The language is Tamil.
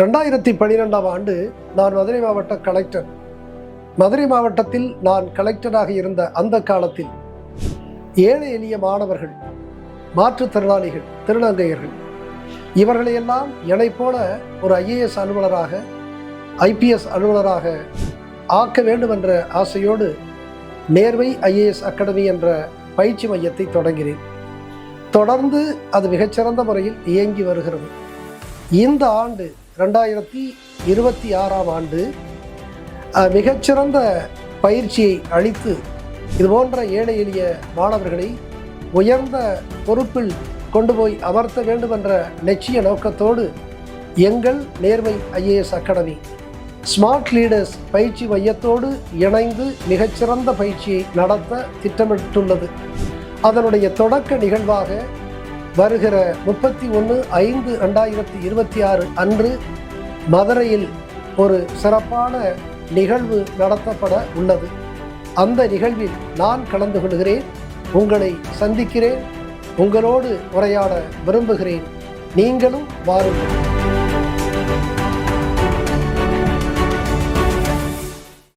2012ஆம் ஆண்டு நான் மதுரை மாவட்ட கலெக்டர். மதுரை மாவட்டத்தில் நான் கலெக்டராக இருந்த அந்த காலத்தில் ஏழை எளிய மாணவர்கள், மாற்றுத்திறனாளிகள், திருநங்கையர்கள் இவர்களையெல்லாம் என்னை போல ஒரு IAS அலுவலராக, IPS அலுவலராக ஆக்க வேண்டும் என்ற ஆசையோடு நேர்வை IAS அகாடமி என்ற பயிற்சி மையத்தை தொடங்கினேன். தொடர்ந்து அது மிகச்சிறந்த முறையில் இயங்கி வருகிறது. இந்த ஆண்டு 2026ஆம் ஆண்டு மிகச்சிறந்த பயிற்சியை அளித்து இதுபோன்ற ஏழை எளிய மாணவர்களை உயர்ந்த பொறுப்பில் கொண்டு போய் அமர்த்த வேண்டும் என்ற லட்சிய நோக்கத்தோடு எங்கள் நேர்மை IAS அகாடமி ஸ்மார்ட் லீடர்ஸ் பயிற்சி மையத்தோடு இணைந்து மிகச்சிறந்த பயிற்சியை நடத்த திட்டமிட்டுள்ளது. அதனுடைய தொடக்க நிகழ்வாக வருகிற 31/5/2026 அன்று மதுரையில் ஒரு சிறப்பான நிகழ்வு நடத்தப்பட உள்ளது. அந்த நிகழ்வில் நான் கலந்து கொள்கிறேன். உங்களை சந்திக்கிறேன். உங்களோடு உரையாட விரும்புகிறேன். நீங்களும் வாருங்கள்.